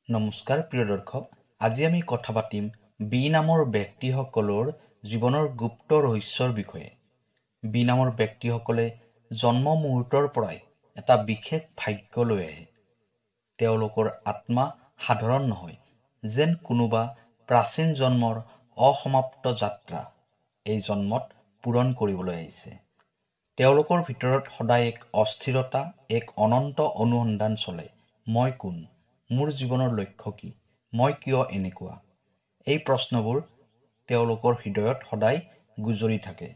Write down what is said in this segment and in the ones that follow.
নমস্কাৰ প্ৰিয় দৰ্শক, আজি আমি কথা পাতিম বি নামৰ ব্যক্তিসকলৰ জীৱনৰ গুপ্ত ৰহস্যৰ বিষয়ে। বি নামৰ ব্যক্তিসকলে জন্ম মুহূৰ্তৰ পৰাই এটা বিশেষ ভাগ্য লৈ আহে। তেওঁলোকৰ আত্মা সাধাৰণ নহয়, যেন কোনোবা প্ৰাচীন জন্মৰ অসমাপ্ত যাত্ৰা এই জন্মত পূৰণ কৰিবলৈ আহিছে। তেওঁলোকৰ ভিতৰত সদায় এক অস্থিৰতা, এক অনন্ত অনুসন্ধান চলে। মই কোন? মোৰ জীৱনৰ লক্ষ্য কি? মই কিয় এনেকুৱা? এই প্ৰশ্নবোৰ তেওঁলোকৰ হৃদয়ত সদায় গুজৰি থাকে।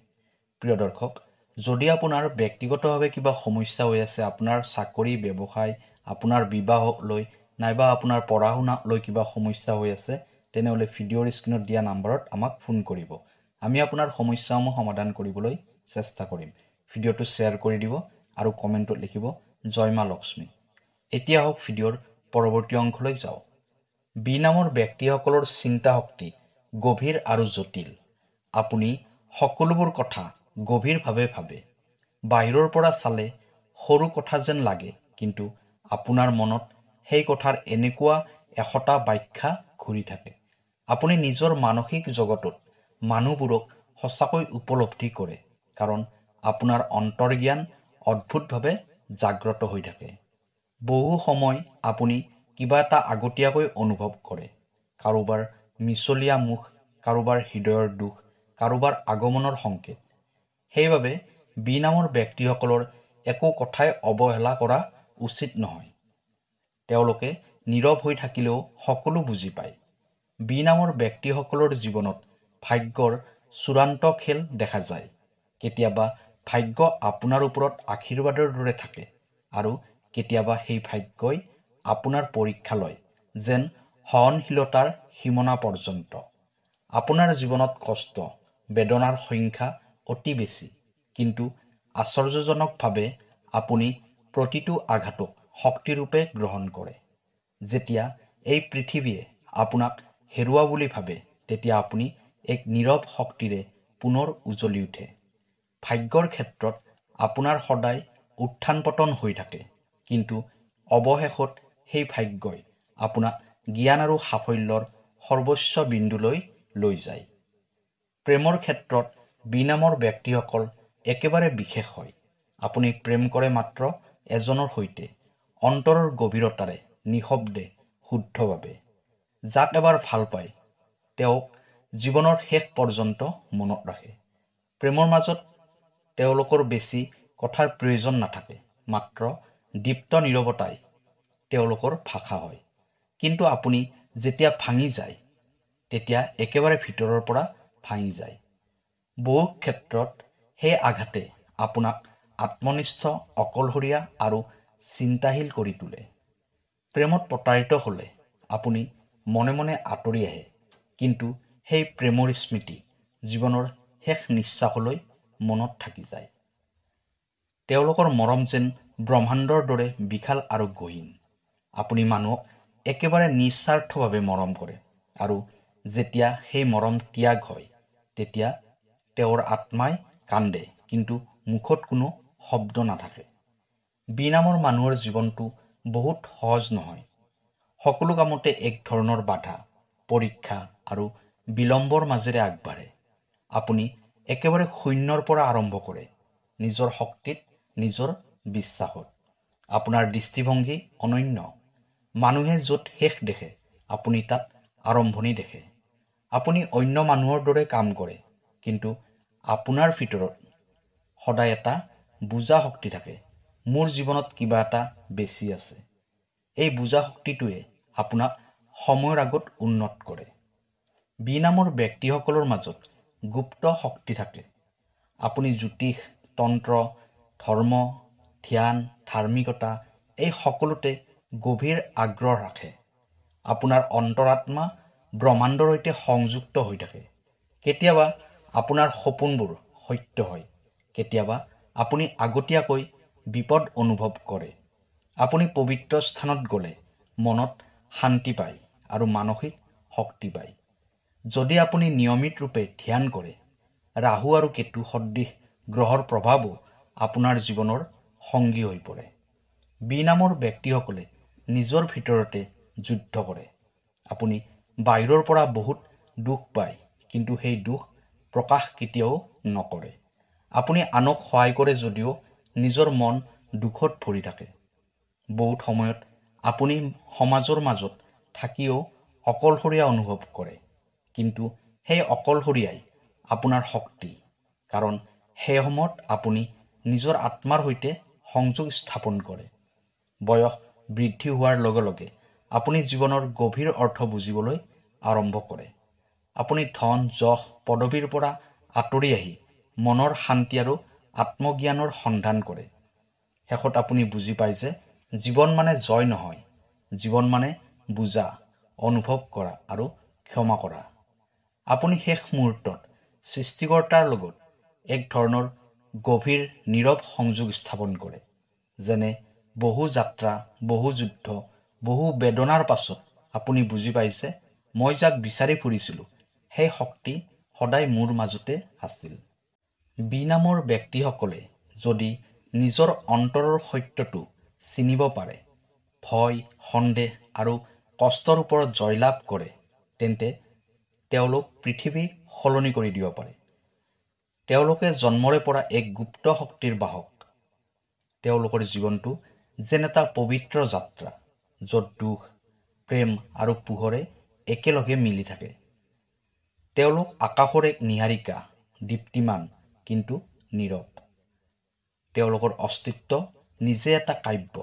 প্ৰিয় দৰ্শক, যদি আপোনাৰ ব্যক্তিগতভাৱে কিবা সমস্যা হৈ আছে, আপোনাৰ চাকৰি, ব্যৱসায়, আপোনাৰ বিবাহক লৈ নাইবা আপোনাৰ পঢ়া শুনাক লৈ কিবা সমস্যা হৈ আছে, তেনেহ'লে ভিডিঅ'ৰ স্ক্ৰীণত দিয়া নাম্বাৰত আমাক ফোন কৰিব। আমি আপোনাৰ সমস্যাসমূহ সমাধান কৰিবলৈ চেষ্টা কৰিম। ভিডিঅ'টো শ্বেয়াৰ কৰি দিব আৰু কমেণ্টত লিখিব জয় মা লক্ষ্মী। এতিয়া হওক ভিডিঅ'ৰ পৰৱৰ্তী অংশলৈ যাওঁ। বি নামৰ ব্যক্তিসকলৰ চিন্তা শক্তি গভীৰ আৰু জটিল। আপুনি সকলোবোৰ কথা গভীৰভাৱে ভাবে। বাহিৰৰ পৰা চালে সৰু কথা যেন লাগে, কিন্তু আপোনাৰ মনত সেই কথাৰ এনেকুৱা 100টা ব্যাখ্যা ঘূৰি থাকে। আপুনি নিজৰ মানসিক জগতত মানুহবোৰক সঁচাকৈ উপলব্ধি কৰে, কাৰণ আপোনাৰ অন্তৰ্জ্ঞান অদ্ভুতভাৱে জাগ্ৰত হৈ থাকে। বহু সময় আপুনি কিবা এটা আগতীয়াকৈ অনুভৱ কৰে। কাৰোবাৰ মিছলীয়া মুখ, কাৰোবাৰ হৃদয়ৰ দুখ, কাৰোবাৰ আগমনৰ সংকেত। সেইবাবে বি নামৰ ব্যক্তিসকলৰ একো কথাই অৱহেলা কৰা উচিত নহয়। তেওঁলোকে নীৰৱ হৈ থাকিলেও সকলো বুজি পায়। বি নামৰ ব্যক্তিসকলৰ জীৱনত ভাগ্যৰ চূড়ান্ত খেল দেখা যায়। কেতিয়াবা ভাগ্য আপোনাৰ ওপৰত আশীৰ্বাদৰ দৰে থাকে, আৰু কেতিয়াবা সেই ভাগ্যই আপোনাৰ পৰীক্ষা লয়, যেন সহনশীলতাৰ সীমনা পৰ্যন্ত। আপোনাৰ জীৱনত কষ্ট, বেদনাৰ সংখ্যা অতি বেছি, কিন্তু আশ্চৰ্যজনকভাৱে আপুনি প্ৰতিটো আঘাতক শক্তিৰূপে গ্ৰহণ কৰে। যেতিয়া এই পৃথিৱীয়ে আপোনাক হেৰুওৱা বুলি ভাবে, তেতিয়া আপুনি এক নীৰৱ শক্তিৰে পুনৰ উজ্বলি উঠে। ভাগ্যৰ ক্ষেত্ৰত আপোনাৰ সদায় উত্থান পতন হৈ থাকে, কিন্তু অৱশেষত সেই ভাগ্যই আপোনাক জ্ঞান আৰু সাফল্যৰ সৰ্বোচ্চ বিন্দুলৈ লৈ যায়। প্ৰেমৰ ক্ষেত্ৰত বি নামৰ ব্যক্তিসকল একেবাৰে বিশেষ হয়। আপুনি প্ৰেম কৰে মাত্ৰ এজনৰ সৈতে, অন্তৰৰ গভীৰতাৰে, নিঃশব্দে, শুদ্ধভাৱে। যাক এবাৰ ভাল পায়, তেওঁক জীৱনৰ শেষ পৰ্যন্ত মনত ৰাখে। প্ৰেমৰ মাজত তেওঁলোকৰ বেছি কথাৰ প্ৰয়োজন নাথাকে, মাত্ৰ দীপ্ত নীৰৱতাই তেওঁলোকৰ ভাষা হয়। কিন্তু আপুনি যেতিয়া ভাঙি যায়, তেতিয়া একেবাৰে ভিতৰৰ পৰা ভাঙি যায়। বহু ক্ষেত্ৰত সেই আঘাতে আপোনাক আত্মনিষ্ঠ, অকলশৰীয়া আৰু চিন্তাশীল কৰি তোলে। প্ৰেমত প্ৰতাৰিত হ'লে আপুনি মনে মনে আঁতৰি আহে, কিন্তু সেই প্ৰেমৰ স্মৃতি জীৱনৰ শেষ নিশ্বাসলৈ মনত থাকি যায়। তেওঁলোকৰ মৰম যেন ব্ৰহ্মাণ্ডৰ দৰে বিশাল আৰু গহীন। আপুনি মানুহক একেবাৰে নিস্বাৰ্থভাৱে মৰম কৰে, আৰু যেতিয়া সেই মৰম ত্যাগ হয়, তেতিয়া তেওঁৰ আত্মাই কান্দে, কিন্তু মুখত কোনো শব্দ নাথাকে। বি নামৰ মানুহৰ জীৱনটো বহুত সহজ নহয়। সকলো কামতে এক ধৰণৰ বাধা, পৰীক্ষা আৰু বিলম্বৰ মাজেৰে আগবাঢ়ে। আপুনি একেবাৰে শূন্যৰ পৰা আৰম্ভ কৰে, নিজৰ শক্তিত, নিজৰ বিশ্বাসত। আপোনাৰ দৃষ্টিভংগী অনন্য। মানুহে য'ত শেষ দেখে, আপুনি তাত আৰম্ভণি দেখে। আপুনি অন্য মানুহৰ দৰে কাম কৰে, কিন্তু আপোনাৰ ভিতৰত সদায় এটা বুজা শক্তি থাকে। মোৰ জীৱনত কিবা এটা বেছি আছে। এই বুজা শক্তিটোৱে আপোনাক সময়ৰ আগত উন্নত কৰে। বি নামৰ ব্যক্তিসকলৰ মাজত গুপ্ত শক্তি থাকে। আপুনি জ্যোতিষ, তন্ত্ৰ, ধৰ্ম, ধ্যান, ধাৰ্মিকতা এই সকলোতে গভীৰ আগ্ৰহ ৰাখে। আপোনাৰ অন্তৰাত্মা ব্ৰহ্মাণ্ডৰ সৈতে সংযুক্ত হৈ থাকে। কেতিয়াবা আপোনাৰ সপোনবোৰ সত্য হয়, কেতিয়াবা আপুনি আগতীয়াকৈ বিপদ অনুভৱ কৰে। আপুনি পবিত্ৰ স্থানত গ'লে মনত শান্তি পায় আৰু মানসিক শক্তি পায়। যদি আপুনি নিয়মিত ৰূপে ধ্যান কৰে, ৰাহু আৰু কেতু সদৃশ গ্ৰহৰ প্ৰভাৱো আপোনাৰ জীৱনৰ সংগী হৈ পৰে। বি নামৰ ব্যক্তিসকলে নিজৰ ভিতৰতে যুদ্ধ কৰে। আপুনি বাহিৰৰ পৰা বহুত দুখ পায়, কিন্তু সেই দুখ প্ৰকাশ কেতিয়াও নকৰে। আপুনি আনক সহায় কৰে যদিও নিজৰ মন দুখত ভৰি থাকে। বহুত সময়ত আপুনি সমাজৰ মাজত থাকিও অকলশৰীয়া অনুভৱ কৰে, কিন্তু সেই অকলশৰীয়াই আপোনাৰ শক্তি, কাৰণ সেই সময়ত আপুনি নিজৰ আত্মাৰ সৈতে সংযোগ স্থাপন কৰে। বয়স বৃদ্ধি হোৱাৰ লগে লগে আপুনি জীৱনৰ গভীৰ অৰ্থ বুজিবলৈ আৰম্ভ কৰে। আপুনি ধন, যশ, পদবীৰ পৰা আঁতৰি আহি মনৰ শান্তি আৰু আত্মজ্ঞানৰ সন্ধান কৰে। শেষত আপুনি বুজি পায় যে জীৱন মানে জয় নহয়, জীৱন মানে বুজা, অনুভৱ কৰা আৰু ক্ষমা কৰা। আপুনি শেষ মুহূৰ্তত সৃষ্টিকৰ্তাৰ লগত এক ধৰণৰ গভীৰ নীৰৱ সংযোগ স্থাপন কৰে, যেনে বহু যাত্ৰা, বহু যুদ্ধ, বহু বেদনাৰ পাছত আপুনি বুজি পাইছে মই যাক বিচাৰি ফুৰিছিলোঁ সেই শক্তি সদায় মোৰ মাজতে আছিল। বি নামৰ ব্যক্তিসকলে যদি নিজৰ অন্তৰৰ সত্যটো চিনিব পাৰে, ভয়, সন্দেহ আৰু কষ্টৰ ওপৰত জয়লাভ কৰে, তেন্তে তেওঁলোক পৃথিৱী সলনি কৰি দিব পাৰে। তেওঁলোকে জন্মৰে পৰা এক গুপ্ত শক্তিৰ বাহক। তেওঁলোকৰ জীৱনটো যেন এটা পবিত্ৰ যাত্ৰা, য'ত দুখ, প্ৰেম আৰু পোহৰে একেলগে মিলি থাকে। তেওঁলোক আকাশৰ এক নীহাৰিকা, দীপ্তিমান কিন্তু নীৰৱ। তেওঁলোকৰ অস্তিত্ব নিজে এটা কাব্য,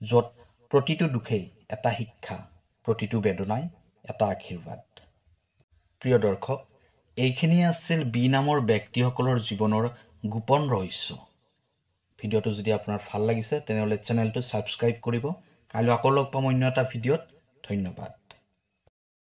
য'ত প্ৰতিটো দুখেই এটা শিক্ষা, প্ৰতিটো বেদনাই এটা আশীৰ্বাদ। প্ৰিয় দৰ্শক, এইখিনিয়ে আছিল বি নামৰ ব্যক্তিসকলৰ জীৱনৰ গোপন ৰহস্য। ভিডিঅ'টো যদি আপোনাৰ ভাল লাগিছে তেনেহ'লে চেনেলটো ছাবস্ক্ৰাইব কৰিব। কাইলৈ আকৌ লগ পাম অন্য এটা ভিডিঅ'ত। ধন্যবাদ।